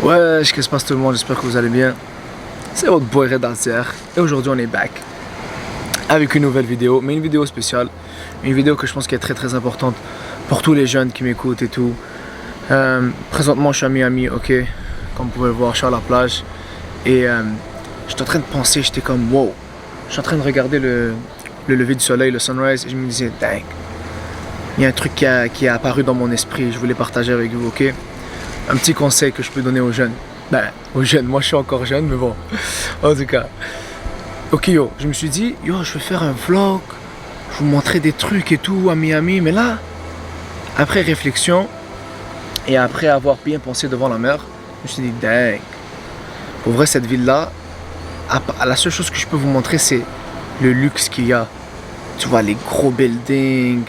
Ouais, qu'est-ce qui se passe tout le monde? J'espère que vous allez bien. C'est votre boy Red Alter et aujourd'hui on est back avec une nouvelle vidéo, mais une vidéo spéciale. Une vidéo que je pense qui est très importante pour tous les jeunes qui m'écoutent et tout. Présentement je suis à Miami, ok? Comme vous pouvez le voir, je suis à la plage et j'étais en train de penser, j'étais comme wow. Je suis en train de regarder le lever du soleil, le sunrise, et je me disais, dang, il y a un truc qui est apparu dans mon esprit, je voulais partager avec vous, ok? Un petit conseil que je peux donner aux jeunes. Ben, aux jeunes, moi je suis encore jeune, mais bon. En tout cas. Ok yo, je me suis dit, yo, je vais faire un vlog, je vais vous montrer des trucs et tout à Miami, mais là, après réflexion, et après avoir bien pensé devant la mer, je me suis dit, dang, pour vrai cette ville-là, la seule chose que je peux vous montrer, c'est le luxe qu'il y a. Tu vois, les gros buildings,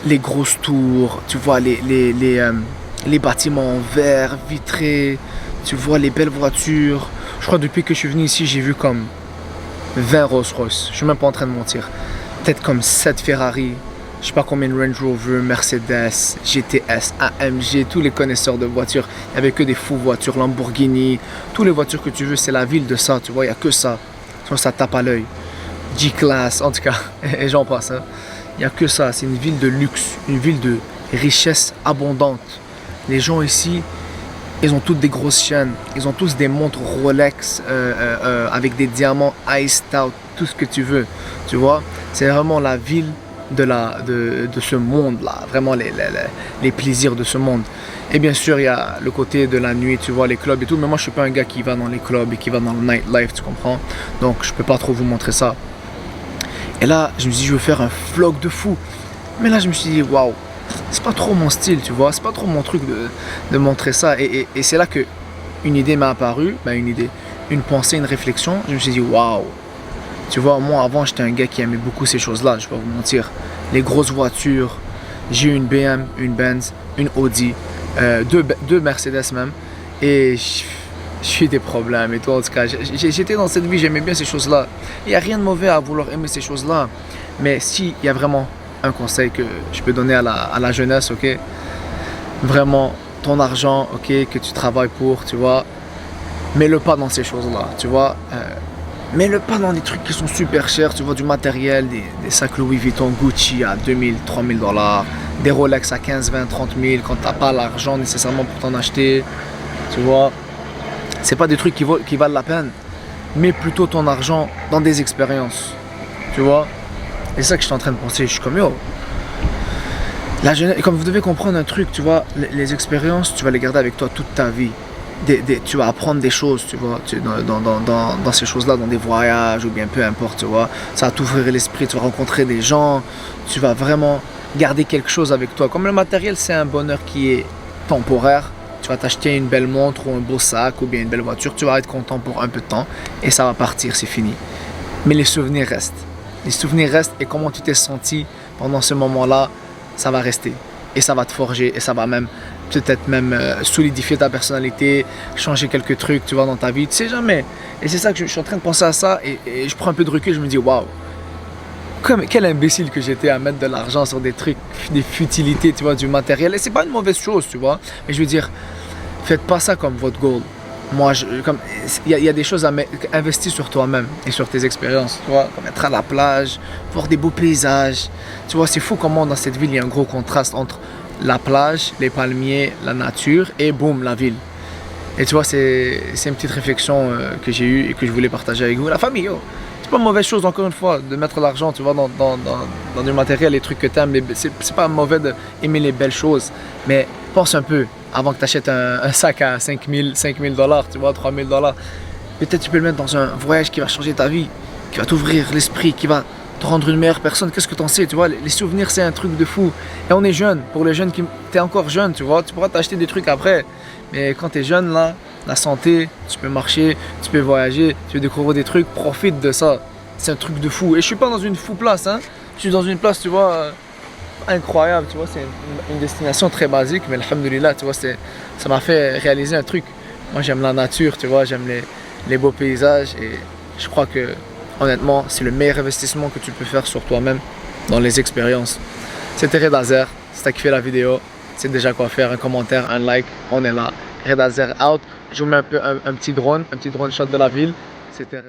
les grosses tours, tu vois les bâtiments en verre, vitrés, tu vois les belles voitures. Je crois que depuis que je suis venu ici, j'ai vu comme 20 Rolls-Royce. Je suis même pas en train de mentir. Peut-être comme 7 Ferrari, je sais pas combien de Range Rover, Mercedes, GTS, AMG, tous les connaisseurs de voitures. Il n'y avait que des fous voitures, Lamborghini, toutes les voitures que tu veux, c'est la ville de ça, tu vois, il n'y a que ça. Tu vois, ça tape à l'œil. G-Class, en tout cas, et j'en passe. Hein. Il n'y a que ça, c'est une ville de luxe, une ville de richesse abondante. Les gens ici, ils ont toutes des grosses chaînes, ils ont tous des montres Rolex avec des diamants iced out, tout ce que tu veux, tu vois. C'est vraiment la ville de ce monde-là, vraiment les plaisirs de ce monde. Et bien sûr, il y a le côté de la nuit, tu vois, les clubs et tout, mais moi je suis pas un gars qui va dans les clubs et qui va dans le nightlife, tu comprends. Donc je peux pas trop vous montrer ça. Et là, je me suis dit, je veux faire un vlog de fou. Mais là, je me suis dit, waouh, c'est pas trop mon style, tu vois, c'est pas trop mon truc de montrer ça. Et c'est là que une idée m'est apparue, une pensée, une réflexion. Je me suis dit, waouh, tu vois, moi avant, j'étais un gars qui aimait beaucoup ces choses-là, je vais pas vous mentir. Les grosses voitures, j'ai eu une BM, une Benz, une Audi, deux Mercedes même. Et j'ai eu des problèmes et tout, en tout cas. J'étais dans cette vie, j'aimais bien ces choses-là. Il n'y a rien de mauvais à vouloir aimer ces choses-là. Mais s'il y a vraiment un conseil que je peux donner à la jeunesse, ok? Vraiment, ton argent, ok, que tu travailles pour, tu vois, mets-le pas dans ces choses-là, tu vois. Mets-le pas dans des trucs qui sont super chers, tu vois, du matériel, des sacs Louis Vuitton, Gucci à 2000, 3000 $, des Rolex à 15, 20, 30 000 quand t'as pas l'argent nécessairement pour t'en acheter, tu vois. C'est pas des trucs qui valent la peine. Mets plutôt ton argent dans des expériences. Tu vois? Et c'est ça que je suis en train de penser. Je suis comme yo. La jeunesse, comme vous devez comprendre un truc, tu vois, les expériences, tu vas les garder avec toi toute ta vie. Tu vas apprendre des choses, tu vois, dans ces choses-là, dans des voyages ou bien peu importe, tu vois. Ça va t'ouvrir l'esprit, tu vas rencontrer des gens, tu vas vraiment garder quelque chose avec toi. Comme le matériel, c'est un bonheur qui est temporaire. Tu vas t'acheter une belle montre ou un beau sac ou bien une belle voiture, tu vas être content pour un peu de temps et ça va partir, c'est fini. Mais les souvenirs restent. Les souvenirs restent et comment tu t'es senti pendant ce moment-là, ça va rester. Et ça va te forger et ça va même peut-être même solidifier ta personnalité, changer quelques trucs, tu vois, dans ta vie. Tu sais jamais. Et c'est ça que je suis en train de penser à ça et je prends un peu de recul, je me dis waouh. Quel imbécile que j'étais à mettre de l'argent sur des trucs, des futilités, tu vois, du matériel. Et c'est pas une mauvaise chose, tu vois. Mais je veux dire, faites pas ça comme votre goal. Moi, il y a des choses à investir sur toi-même et sur tes expériences, tu vois, comme être à la plage, voir des beaux paysages. Tu vois, c'est fou comment dans cette ville, il y a un gros contraste entre la plage, les palmiers, la nature et boum, la ville. Et tu vois, c'est une petite réflexion que j'ai eue et que je voulais partager avec vous. La famille, oh. C'est pas une mauvaise chose, encore une fois, de mettre l'argent, tu vois, dans du matériel, les trucs que tu aimes. C'est pas mauvais d'aimer les belles choses. Mais pense un peu, avant que tu achètes un sac à 5000 $, tu vois, 3000 $. Peut-être tu peux le mettre dans un voyage qui va changer ta vie, qui va t'ouvrir l'esprit, qui va te rendre une meilleure personne. Qu'est-ce que t'en sais, tu vois, les souvenirs, c'est un truc de fou. Et on est jeune. Pour les jeunes t'es encore jeune, tu vois, tu pourras t'acheter des trucs après. Mais quand t'es jeune, là, la santé, tu peux marcher, tu peux voyager, tu peux découvrir des trucs, profite de ça. C'est un truc de fou. Et je suis pas dans une fou place, hein. Je suis dans une place, tu vois, incroyable, tu vois. C'est une destination très basique, mais alhamdoulilah, tu vois, ça m'a fait réaliser un truc. Moi, j'aime la nature, tu vois, j'aime les beaux paysages. Et je crois que, honnêtement, c'est le meilleur investissement que tu peux faire sur toi-même dans les expériences. C'était Red Alter. Si t'as kiffé la vidéo, c'est déjà quoi faire, un commentaire, un like, on est là. Red Azer out. Je vous mets un petit drone shot de la ville. C'était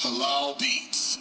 Halal Beats.